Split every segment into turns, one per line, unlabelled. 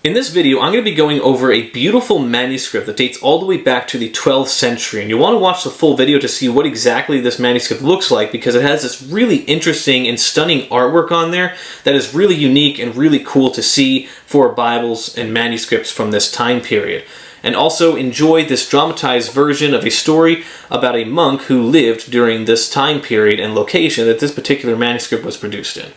In this video, I'm going to be going over a beautiful manuscript that dates all the way back to the 12th century, and you'll want to watch the full video to see what exactly this manuscript looks like, because it has this really interesting and stunning artwork on there that is really unique and really cool to see for Bibles and manuscripts from this time period. And also enjoy this dramatized version of a story about a monk who lived during this time period and location that this particular manuscript was produced in.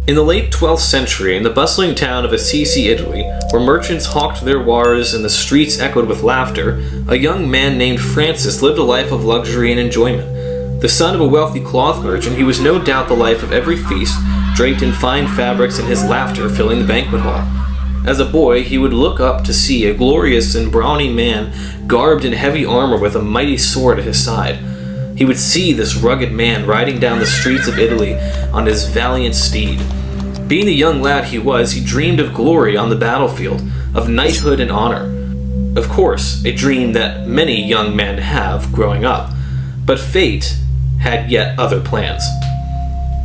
In the late 12th century, in the bustling town of Assisi, Italy, where merchants hawked their wares and the streets echoed with laughter, a young man named Francis lived a life of luxury and enjoyment. The son of a wealthy cloth merchant, he was no doubt the life of every feast, draped in fine fabrics and his laughter filling the banquet hall. As a boy, he would look up to see a glorious and brawny man garbed in heavy armor with a mighty sword at his side. He would see this rugged man riding down the streets of Italy on his valiant steed. Being the young lad he was, he dreamed of glory on the battlefield, of knighthood and honor. Of course, a dream that many young men have growing up. But fate had yet other plans.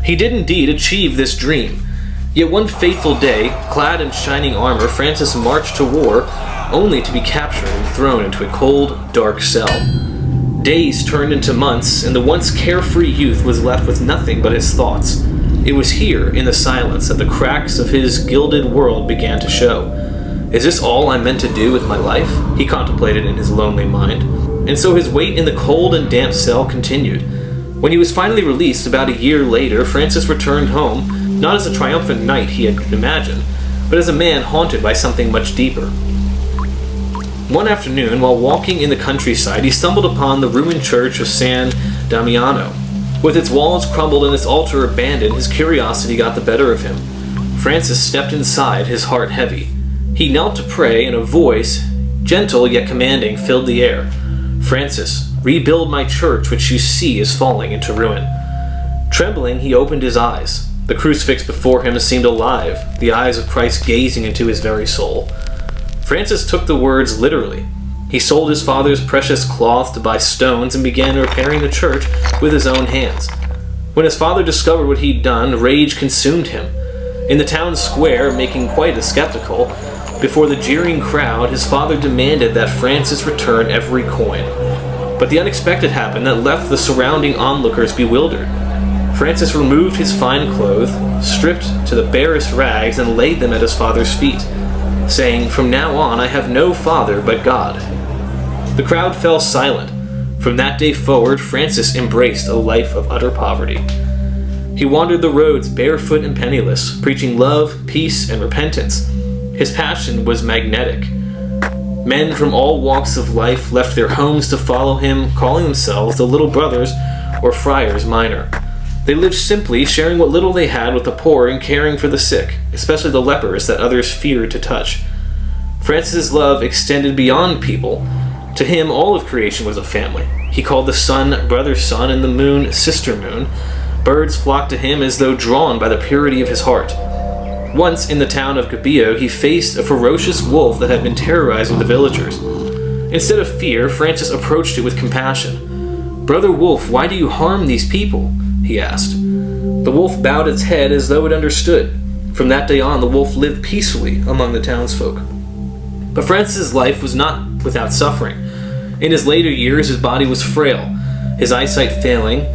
He did indeed achieve this dream. Yet one fateful day, clad in shining armor, Francis marched to war, only to be captured and thrown into a cold, dark cell. Days turned into months, and the once carefree youth was left with nothing but his thoughts. It was here, in the silence, that the cracks of his gilded world began to show. Is this all I'm meant to do with my life? He contemplated in his lonely mind. And so his wait in the cold and damp cell continued. When he was finally released about a year later, Francis returned home, not as a triumphant knight he had imagined, but as a man haunted by something much deeper. One afternoon, while walking in the countryside, he stumbled upon the ruined church of San Damiano. With its walls crumbled and its altar abandoned, his curiosity got the better of him. Francis stepped inside, his heart heavy. He knelt to pray, and a voice, gentle yet commanding, filled the air. "Francis, rebuild my church, which you see is falling into ruin." Trembling, he opened his eyes. The crucifix before him seemed alive, the eyes of Christ gazing into his very soul. Francis took the words literally. He sold his father's precious cloth to buy stones and began repairing the church with his own hands. When his father discovered what he'd done, rage consumed him. In the town square, making quite a spectacle, before the jeering crowd, his father demanded that Francis return every coin. But the unexpected happened that left the surrounding onlookers bewildered. Francis removed his fine clothes, stripped to the barest rags, and laid them at his father's feet, saying, "From now on I have no father but God." The crowd fell silent. From that day forward, Francis embraced a life of utter poverty. He wandered the roads barefoot and penniless, preaching love, peace, and repentance. His passion was magnetic. Men from all walks of life left their homes to follow him, calling themselves the Little Brothers or Friars Minor. They lived simply, sharing what little they had with the poor and caring for the sick, especially the lepers that others feared to touch. Francis's love extended beyond people. To him, all of creation was a family. He called the sun brother sun and the moon sister moon. Birds flocked to him as though drawn by the purity of his heart. Once, in the town of Gubbio, he faced a ferocious wolf that had been terrorizing the villagers. Instead of fear, Francis approached it with compassion. "Brother Wolf, why do you harm these people?" he asked. The wolf bowed its head as though it understood. From that day on, the wolf lived peacefully among the townsfolk. But Francis's life was not without suffering. In his later years, his body was frail, his eyesight failing.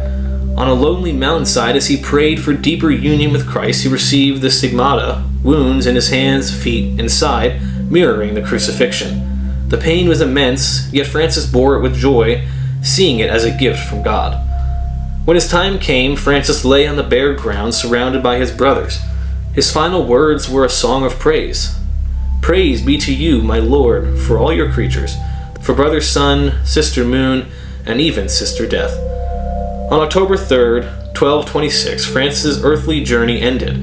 On a lonely mountainside, as he prayed for deeper union with Christ, he received the stigmata, wounds in his hands, feet, and side, mirroring the crucifixion. The pain was immense, yet Francis bore it with joy, seeing it as a gift from God. When his time came, Francis lay on the bare ground surrounded by his brothers. His final words were a song of praise. "Praise be to you, my Lord, for all your creatures, for brother sun, sister moon, and even sister death." On October 3rd, 1226, Francis's earthly journey ended,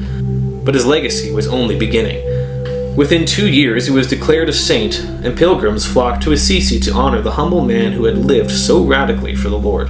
but his legacy was only beginning. Within 2 years, he was declared a saint, and pilgrims flocked to Assisi to honor the humble man who had lived so radically for the Lord.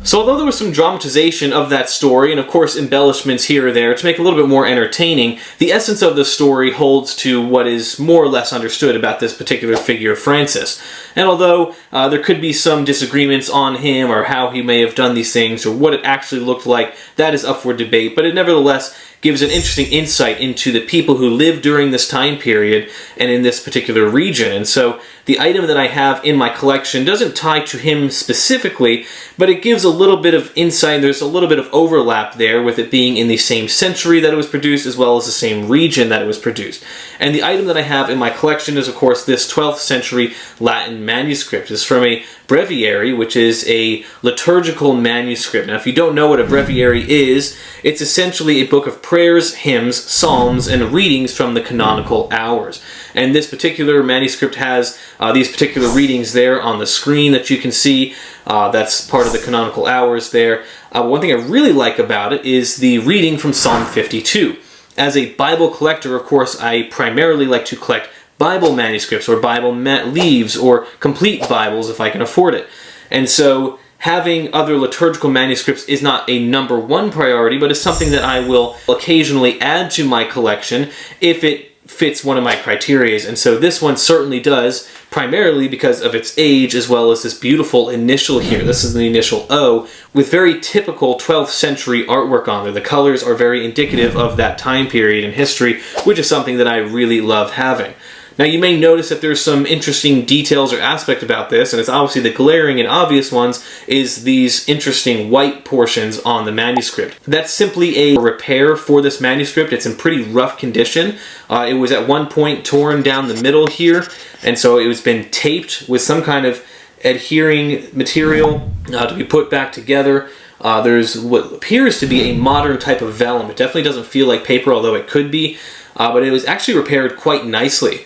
So although there was some dramatization of that story, and of course embellishments here or there to make it a little bit more entertaining, the essence of the story holds to what is more or less understood about this particular figure, Francis. And although there could be some disagreements on him or how he may have done these things or what it actually looked like, that is up for debate, but it nevertheless gives an interesting insight into the people who lived during this time period and in this particular region. And so the item that I have in my collection doesn't tie to him specifically, but it gives a little bit of insight. There's a little bit of overlap there with it being in the same century that it was produced as well as the same region that it was produced. And the item that I have in my collection is, of course, this 12th century Latin manuscript. It's from a breviary, which is a liturgical manuscript. Now, if you don't know what a breviary is, it's essentially a book of prayers, hymns, psalms, and readings from the canonical hours. And this particular manuscript has these particular readings there on the screen that you can see. That's part of the canonical hours there. One thing I really like about it is the reading from Psalm 52. As a Bible collector, of course, I primarily like to collect Bible manuscripts or Bible leaves or complete Bibles if I can afford it. And so having other liturgical manuscripts is not a #1 priority, but is something that I will occasionally add to my collection if it fits one of my criterias. And so this one certainly does, primarily because of its age as well as this beautiful initial here. This is the initial O with very typical 12th century artwork on there. The colors are very indicative of that time period in history, which is something that I really love having. Now you may notice that there's some interesting details or aspect about this, and it's obviously the glaring and obvious ones is these interesting white portions on the manuscript. That's simply a repair for this manuscript. It's in pretty rough condition. It was at one point torn down the middle here, and so it was been taped with some kind of adhering material to be put back together. There's what appears to be a modern type of vellum. It definitely doesn't feel like paper, although it could be, but it was actually repaired quite nicely.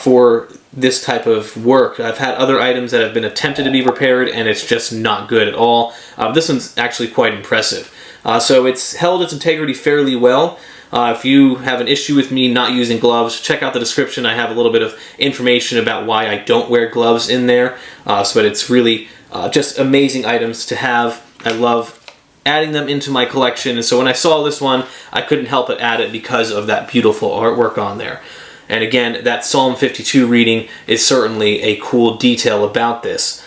For this type of work. I've had other items that have been attempted to be repaired and it's just not good at all. This one's actually quite impressive. So it's held its integrity fairly well. If you have an issue with me not using gloves, check out the description. I have a little bit of information about why I don't wear gloves in there. But it's really just amazing items to have. I love adding them into my collection, and so when I saw this one, I couldn't help but add it because of that beautiful artwork on there. And again, that Psalm 52 reading is certainly a cool detail about this.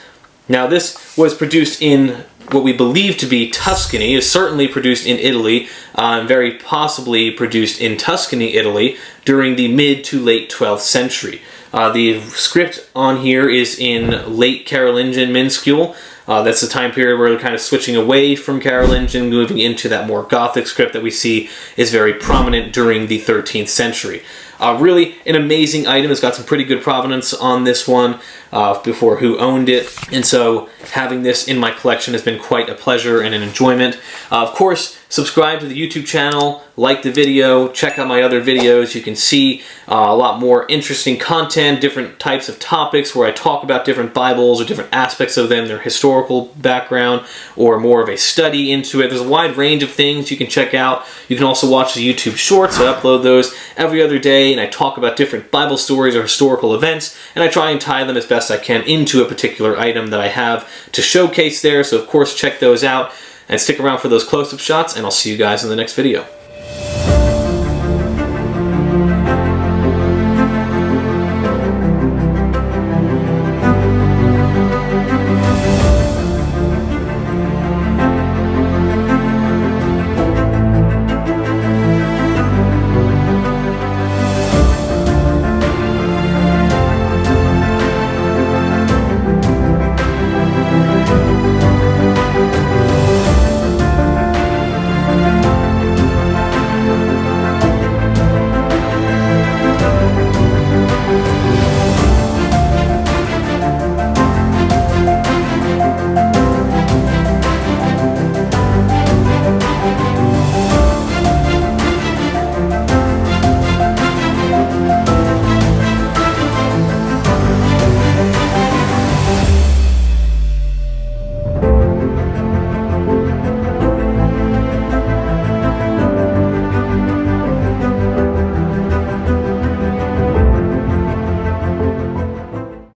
Now this was produced in what we believe to be Tuscany. It is certainly produced in Italy, and very possibly produced in Tuscany, Italy, during the mid to late 12th century. The script on here is in late Carolingian minuscule. That's the time period where we're kind of switching away from Carolingian, moving into that more Gothic script that we see is very prominent during the 13th century. Really an amazing item. It's got some pretty good provenance on this one before who owned it. And so having this in my collection has been quite a pleasure and an enjoyment. Of course, subscribe to the YouTube channel, like the video, check out my other videos. You can see a lot more interesting content, different types of topics where I talk about different Bibles or different aspects of them, their historical background, or more of a study into it. There's a wide range of things you can check out. You can also watch the YouTube Shorts. I upload those every other day, and I talk about different Bible stories or historical events, and I try and tie them as best I can into a particular item that I have to showcase there. So of course check those out and stick around for those close-up shots, and I'll see you guys in the next video.